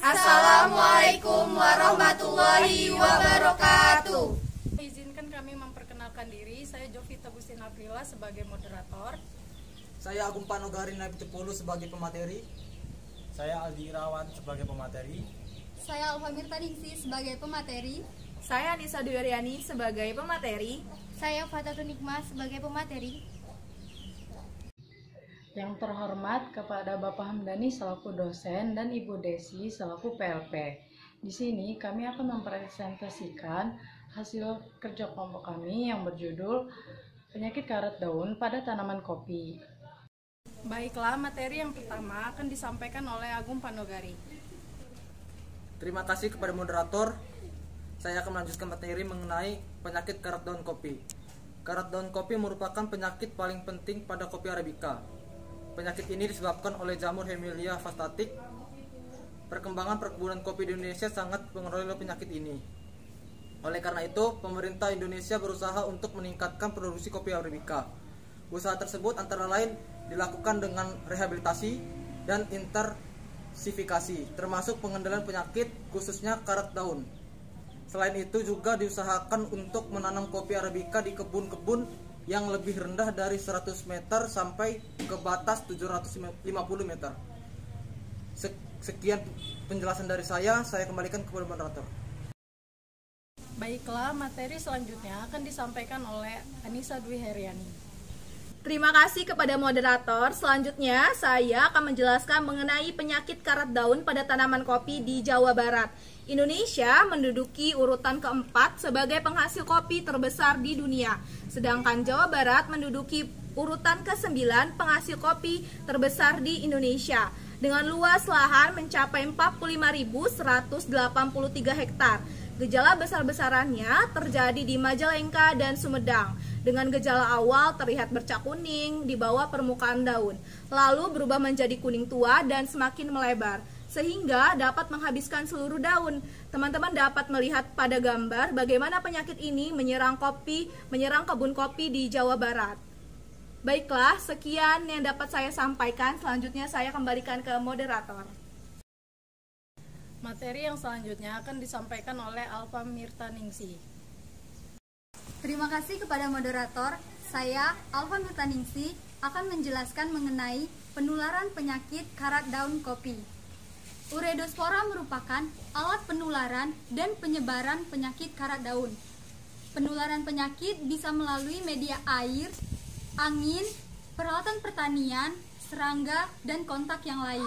Assalamualaikum warahmatullahi wabarakatuh. Izinkan kami memperkenalkan diri. Saya Jovita Gustin Aprila sebagai moderator. Saya Agung Panogari Naib Cepulu sebagai pemateri. Saya Aldi Irawan sebagai pemateri. Saya Alfa Mirtaningsi sebagai pemateri. Saya Anissa Dwiaryani sebagai pemateri. Saya Fatatun Nikmah sebagai pemateri. Yang terhormat kepada Bapak Hamdani selaku dosen dan Ibu Desi selaku PLP. Di sini kami akan mempresentasikan hasil kerja kelompok kami yang berjudul Penyakit Karat Daun pada Tanaman Kopi. Baiklah, materi yang pertama akan disampaikan oleh Agung Panogari. Terima kasih kepada moderator. Saya akan melanjutkan materi mengenai penyakit karat daun kopi. Karat daun kopi merupakan penyakit paling penting pada kopi Arabica. Penyakit ini disebabkan oleh jamur Hemilia vastatik. Perkembangan perkebunan kopi di Indonesia sangat dipengaruhi oleh penyakit ini. Oleh karena itu, pemerintah Indonesia berusaha untuk meningkatkan produksi kopi Arabica. Usaha tersebut antara lain dilakukan dengan rehabilitasi dan intensifikasi, termasuk pengendalian penyakit khususnya karat daun. Selain itu juga diusahakan untuk menanam kopi Arabica di kebun-kebun yang lebih rendah dari 100 meter sampai ke batas 750 meter. Sekian penjelasan dari saya kembalikan kepada moderator. Baiklah, materi selanjutnya akan disampaikan oleh Anissa Dwiaryani. Terima kasih kepada moderator. Selanjutnya, saya akan menjelaskan mengenai penyakit karat daun pada tanaman kopi di Jawa Barat. Indonesia menduduki urutan keempat sebagai penghasil kopi terbesar di dunia. Sedangkan Jawa Barat menduduki urutan ke-9 penghasil kopi terbesar di Indonesia. Dengan luas lahan mencapai 45.183 hektar. Gejala besar-besarannya terjadi di Majalengka dan Sumedang. Dengan gejala awal terlihat bercak kuning di bawah permukaan daun, lalu berubah menjadi kuning tua dan semakin melebar, sehingga dapat menghabiskan seluruh daun. Teman-teman dapat melihat pada gambar bagaimana penyakit ini menyerang kebun kopi di Jawa Barat. Baiklah, sekian yang dapat saya sampaikan. Selanjutnya saya kembalikan ke moderator. Materi yang selanjutnya akan disampaikan oleh Alfa Mirtaningsi. Terima kasih kepada moderator. Saya, Alfa Mirtaningsi, akan menjelaskan mengenai penularan penyakit karat daun kopi. Ureospora merupakan alat penularan dan penyebaran penyakit karat daun. Penularan penyakit bisa melalui media air, angin, peralatan pertanian, serangga, dan kontak yang lain.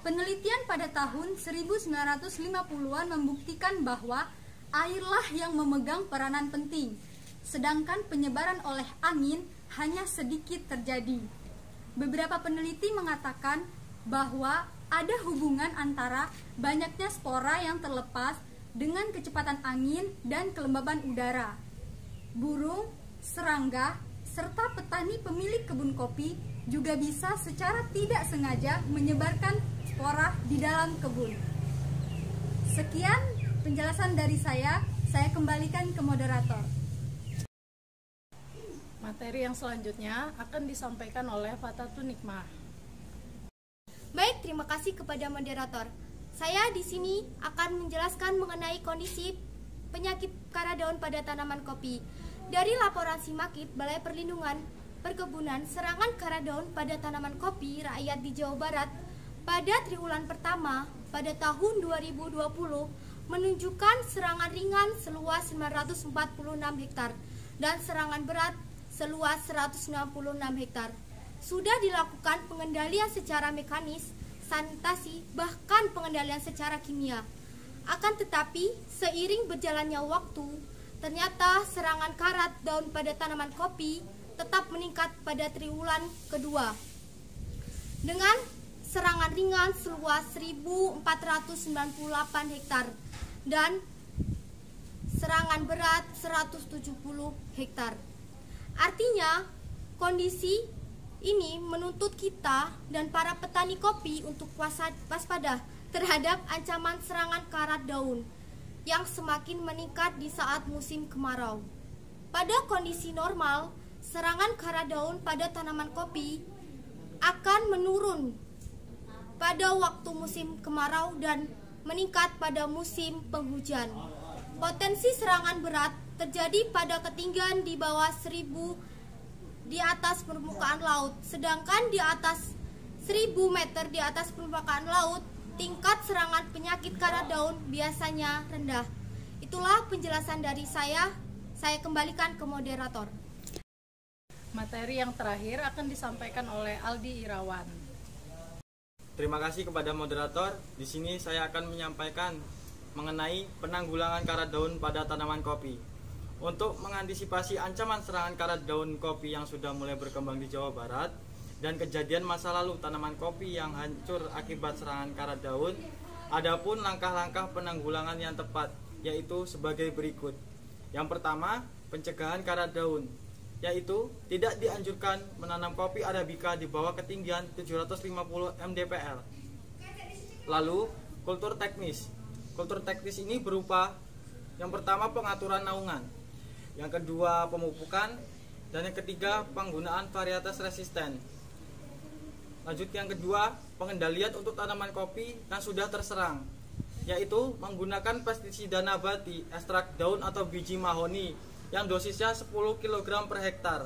Penelitian pada tahun 1950-an membuktikan bahwa airlah yang memegang peranan penting, sedangkan penyebaran oleh angin hanya sedikit terjadi. Beberapa peneliti mengatakan bahwa ada hubungan antara banyaknya spora yang terlepas dengan kecepatan angin dan kelembaban udara. Burung, serangga, serta petani pemilik kebun kopi juga bisa secara tidak sengaja menyebarkan spora di dalam kebun. Sekian penjelasan dari saya kembalikan ke moderator. Materi yang selanjutnya akan disampaikan oleh Fatatun Nikmah. Baik, terima kasih kepada moderator. Saya di sini akan menjelaskan mengenai kondisi penyakit karat daun pada tanaman kopi. Dari laporan Simakit Balai Perlindungan Perkebunan serangan karat daun pada tanaman kopi rakyat di Jawa Barat pada triwulan pertama pada tahun 2020 menunjukkan serangan ringan seluas 946 hektar dan serangan berat seluas 166 hektar. Sudah dilakukan pengendalian secara mekanis, sanitasi, bahkan pengendalian secara kimia. Akan tetapi, seiring berjalannya waktu, ternyata serangan karat daun pada tanaman kopi tetap meningkat pada triwulan kedua. Dengan serangan ringan seluas 1.498 hektar dan serangan berat 170 hektar. Artinya, kondisi ini menuntut kita dan para petani kopi untuk waspada terhadap ancaman serangan karat daun yang semakin meningkat di saat musim kemarau. Pada kondisi normal, serangan karat daun pada tanaman kopi akan menurun pada waktu musim kemarau dan meningkat pada musim penghujan. Potensi serangan berat terjadi pada ketinggian di bawah 1000 di atas permukaan laut, sedangkan di atas 1000 meter di atas permukaan laut, tingkat serangan penyakit karat daun biasanya rendah. Itulah penjelasan dari saya kembalikan ke moderator. Materi yang terakhir akan disampaikan oleh Aldi Irawan. Terima kasih kepada moderator. Di sini saya akan menyampaikan mengenai penanggulangan karat daun pada tanaman kopi. Untuk mengantisipasi ancaman serangan karat daun kopi yang sudah mulai berkembang di Jawa Barat dan kejadian masa lalu tanaman kopi yang hancur akibat serangan karat daun, adapun langkah-langkah penanggulangan yang tepat yaitu sebagai berikut. Yang pertama, pencegahan karat daun, yaitu tidak dianjurkan menanam kopi Arabica di bawah ketinggian 750 mdpl. Lalu, kultur teknis. Kultur teknis ini berupa yang pertama pengaturan naungan, yang kedua pemupukan, dan yang ketiga penggunaan varietas resisten. Lanjut yang kedua, pengendalian untuk tanaman kopi yang sudah terserang, yaitu menggunakan pestisida nabati, ekstrak daun atau biji mahoni yang dosisnya 10 kg per hektar.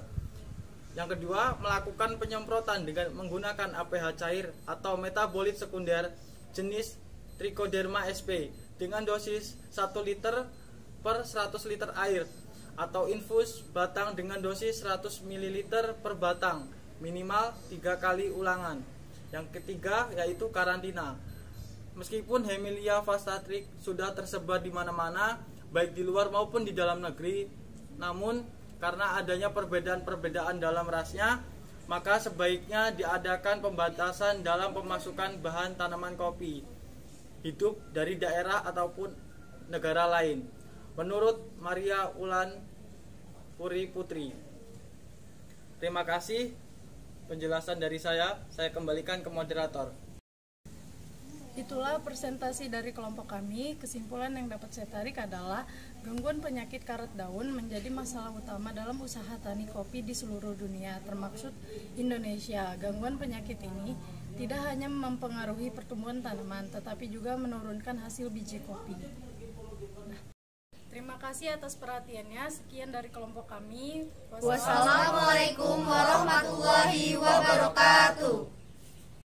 Yang kedua, melakukan penyemprotan dengan menggunakan APH cair atau metabolit sekunder jenis Trichoderma sp dengan dosis 1 liter per 100 liter air, atau infus batang dengan dosis 100 ml per batang minimal 3 kali ulangan. Yang ketiga yaitu karantina. Meskipun Hemilia vastatrix sudah tersebar di mana-mana, baik di luar maupun di dalam negeri, namun karena adanya perbedaan-perbedaan dalam rasnya, maka sebaiknya diadakan pembatasan dalam pemasukan bahan tanaman kopi hidup dari daerah ataupun negara lain, menurut Maria Ulan Puri Putri. Terima kasih penjelasan dari saya kembalikan ke moderator. Itulah presentasi dari kelompok kami. Kesimpulan yang dapat saya tarik adalah gangguan penyakit karat daun menjadi masalah utama dalam usaha tani kopi di seluruh dunia, termasuk Indonesia. Gangguan penyakit ini tidak hanya mempengaruhi pertumbuhan tanaman, tetapi juga menurunkan hasil biji kopi. Terima kasih atas perhatiannya. Sekian dari kelompok kami. Wassalamualaikum warahmatullahi wabarakatuh.